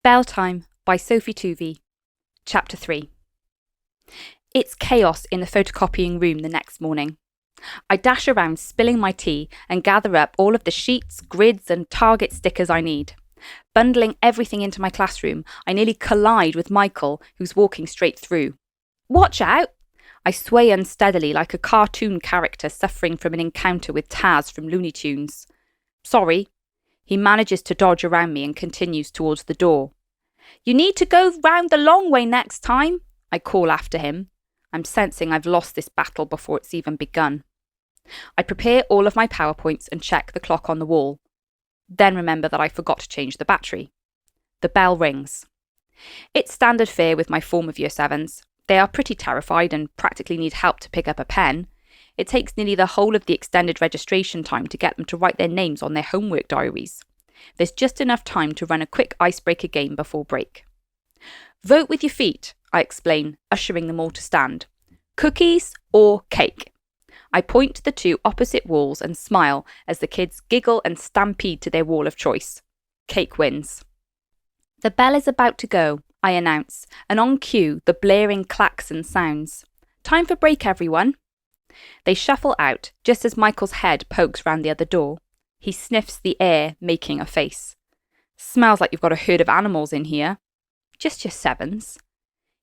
Bell Time by Sophie Tuvey. Chapter 3. It's chaos in the photocopying room the next morning. I dash around spilling my tea and gather up all of the sheets, grids and target stickers I need. Bundling everything into my classroom, I nearly collide with Michael, who's walking straight through. Watch out! I sway unsteadily like a cartoon character suffering from an encounter with Taz from Looney Tunes. Sorry. He manages to dodge around me and continues towards the door. You need to go round the long way next time, I call after him. I'm sensing I've lost this battle before it's even begun. I prepare all of my PowerPoints and check the clock on the wall. Then remember that I forgot to change the battery. The bell rings. It's standard fare with my form of Year 7s. They are pretty terrified and practically need help to pick up a pen. It takes nearly the whole of the extended registration time to get them to write their names on their homework diaries. There's just enough time to run a quick icebreaker game before break. Vote with your feet, I explain, ushering them all to stand. Cookies or cake? I point to the two opposite walls and smile as the kids giggle and stampede to their wall of choice. Cake wins. The bell is about to go, I announce, and on cue the blaring klaxon sounds. Time for break, everyone. They shuffle out just as Michael's head pokes round the other door. He sniffs the air, making a face. Smells like you've got a herd of animals in here. Just your 7s.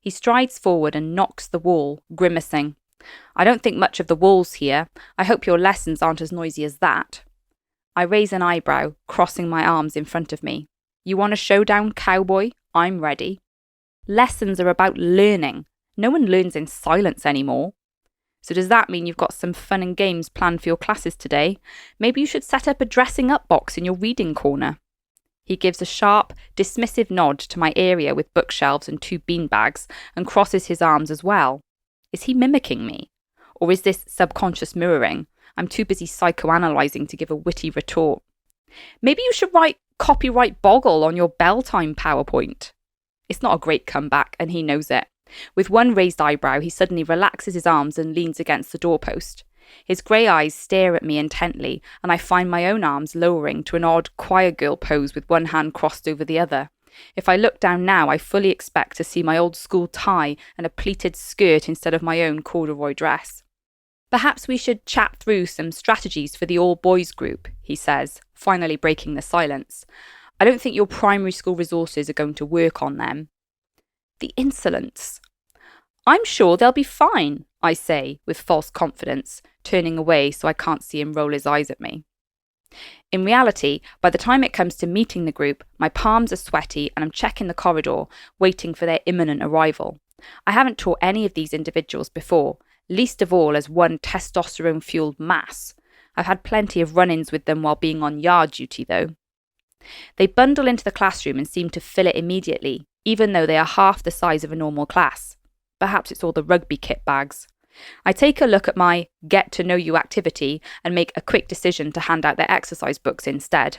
He strides forward and knocks the wall, grimacing. I don't think much of the walls here. I hope your lessons aren't as noisy as that. I raise an eyebrow, crossing my arms in front of me. You want a showdown, cowboy? I'm ready. Lessons are about learning. No one learns in silence anymore. So does that mean you've got some fun and games planned for your classes today? Maybe you should set up a dressing up box in your reading corner. He gives a sharp, dismissive nod to my area with bookshelves and 2 beanbags and crosses his arms as well. Is he mimicking me? Or is this subconscious mirroring? I'm too busy psychoanalyzing to give a witty retort. Maybe you should write copyright boggle on your bell time PowerPoint. It's not a great comeback, and he knows it. With one raised eyebrow, he suddenly relaxes his arms and leans against the doorpost. His grey eyes stare at me intently, and I find my own arms lowering to an odd choir girl pose with one hand crossed over the other. If I look down now, I fully expect to see my old school tie and a pleated skirt instead of my own corduroy dress. Perhaps we should chat through some strategies for the all-boys group, he says, finally breaking the silence. I don't think your primary school resources are going to work on them. The insolence. I'm sure they'll be fine, I say, with false confidence, turning away so I can't see him roll his eyes at me. In reality, by the time it comes to meeting the group, my palms are sweaty and I'm checking the corridor, waiting for their imminent arrival. I haven't taught any of these individuals before, least of all as one testosterone-fueled mass. I've had plenty of run-ins with them while being on yard duty, though. They bundle into the classroom and seem to fill it immediately, even though they are half the size of a normal class. Perhaps it's all the rugby kit bags. I take a look at my get to know you activity and make a quick decision to hand out their exercise books instead.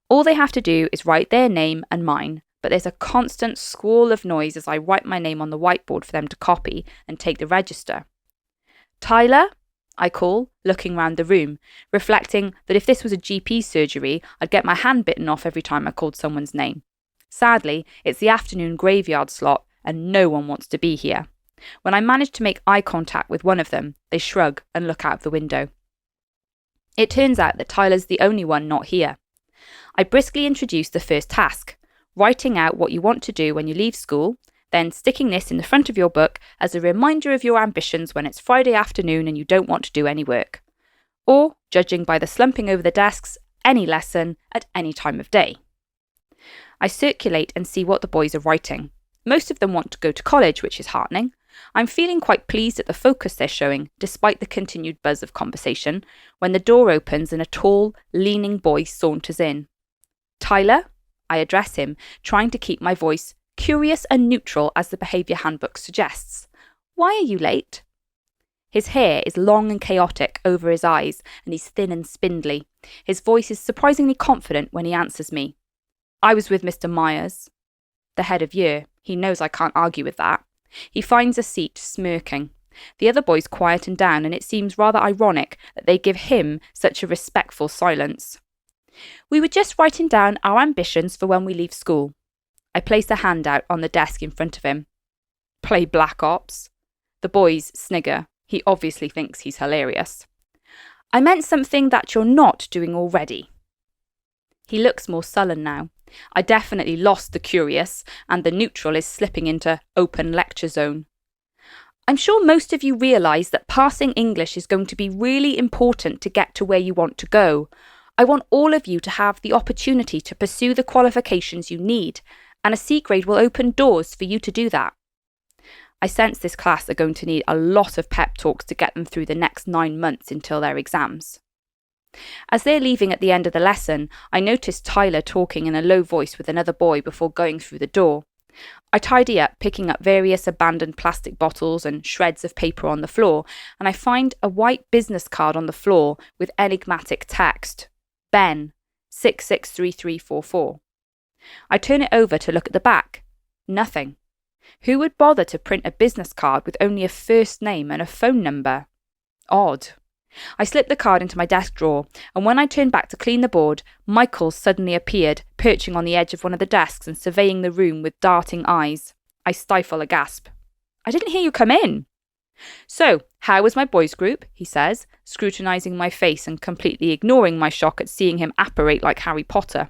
All they have to do is write their name and mine, but there's a constant squall of noise as I write my name on the whiteboard for them to copy and take the register. Tyler? I call, looking round the room, reflecting that if this was a GP surgery, I'd get my hand bitten off every time I called someone's name. Sadly, it's the afternoon graveyard slot and no one wants to be here. When I manage to make eye contact with one of them, they shrug and look out of the window. It turns out that Tyler's the only one not here. I briskly introduce the first task, writing out what you want to do when you leave school, then sticking this in the front of your book as a reminder of your ambitions when it's Friday afternoon and you don't want to do any work. Or, judging by the slumping over the desks, any lesson at any time of day. I circulate and see what the boys are writing. Most of them want to go to college, which is heartening. I'm feeling quite pleased at the focus they're showing, despite the continued buzz of conversation, when the door opens and a tall, leaning boy saunters in. Tyler? I address him, trying to keep my voice curious and neutral as the behaviour handbook suggests. Why are you late? His hair is long and chaotic over his eyes, and he's thin and spindly. His voice is surprisingly confident when he answers me. I was with Mr. Myers. The head of year. He knows I can't argue with that. He finds a seat, smirking. The other boys quieten down, and it seems rather ironic that they give him such a respectful silence. We were just writing down our ambitions for when we leave school. I place a handout on the desk in front of him. Play Black Ops? The boys snigger. He obviously thinks he's hilarious. I meant something that you're not doing already. He looks more sullen now. I definitely lost the curious, and the neutral is slipping into open lecture zone. I'm sure most of you realise that passing English is going to be really important to get to where you want to go. I want all of you to have the opportunity to pursue the qualifications you need, and a C grade will open doors for you to do that. I sense this class are going to need a lot of pep talks to get them through the next 9 months until their exams. As they're leaving at the end of the lesson, I notice Tyler talking in a low voice with another boy before going through the door. I tidy up, picking up various abandoned plastic bottles and shreds of paper on the floor, and I find a white business card on the floor with enigmatic text, Ben, 663344. I turn it over to look at the back. Nothing. Who would bother to print a business card with only a first name and a phone number? Odd. I slipped the card into my desk drawer, and when I turned back to clean the board, Michael suddenly appeared, perching on the edge of one of the desks and surveying the room with darting eyes. I stifle a gasp. I didn't hear you come in. So, how was my boys' group? He says, scrutinising my face and completely ignoring my shock at seeing him apparate like Harry Potter.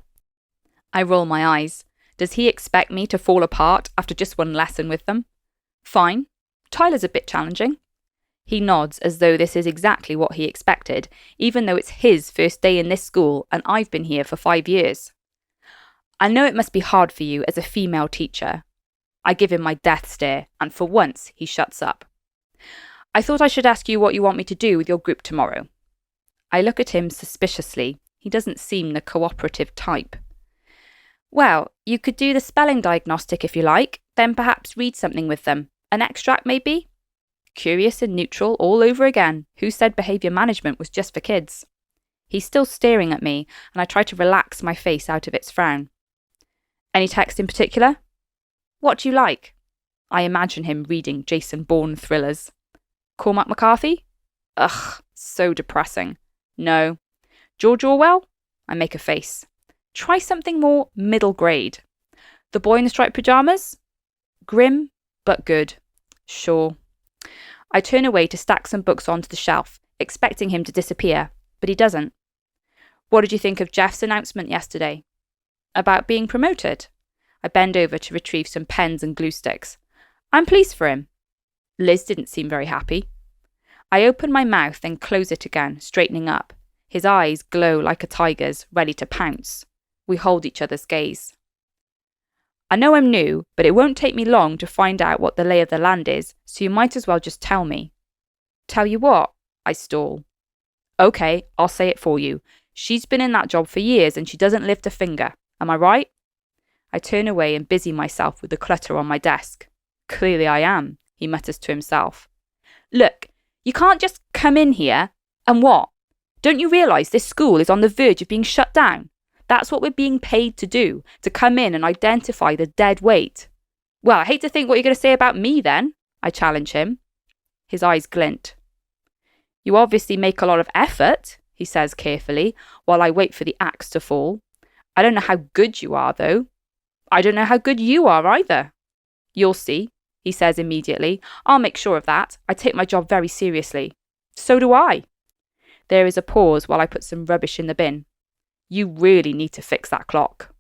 I roll my eyes. Does he expect me to fall apart after just one lesson with them? Fine. Tyler's a bit challenging. He nods as though this is exactly what he expected, even though it's his first day in this school and I've been here for 5 years. I know it must be hard for you as a female teacher. I give him my death stare, and for once he shuts up. I thought I should ask you what you want me to do with your group tomorrow. I look at him suspiciously. He doesn't seem the cooperative type. Well, you could do the spelling diagnostic if you like, then perhaps read something with them. An extract maybe? Curious and neutral all over again. Who said behaviour management was just for kids? He's still staring at me, and I try to relax my face out of its frown. Any text in particular? What do you like? I imagine him reading Jason Bourne thrillers. Cormac McCarthy? Ugh, so depressing. No. George Orwell? I make a face. Try something more middle grade. The Boy in the Striped Pyjamas? Grim, but good. Sure. I turn away to stack some books onto the shelf, expecting him to disappear, but he doesn't. What did you think of Jeff's announcement yesterday? About being promoted? I bend over to retrieve some pens and glue sticks. I'm pleased for him. Liz didn't seem very happy. I open my mouth and close it again, straightening up. His eyes glow like a tiger's, ready to pounce. We hold each other's gaze. I know I'm new, but it won't take me long to find out what the lay of the land is, so you might as well just tell me. Tell you what? I stall. Okay, I'll say it for you. She's been in that job for years and she doesn't lift a finger. Am I right? I turn away and busy myself with the clutter on my desk. Clearly I am, he mutters to himself. Look, you can't just come in here and what? Don't you realise this school is on the verge of being shut down? That's what we're being paid to do, to come in and identify the dead weight. Well, I hate to think what you're going to say about me then, I challenge him. His eyes glint. You obviously make a lot of effort, he says carefully, while I wait for the axe to fall. I don't know how good you are, though. I don't know how good you are either. You'll see, he says immediately. I'll make sure of that. I take my job very seriously. So do I. There is a pause while I put some rubbish in the bin. You really need to fix that clock.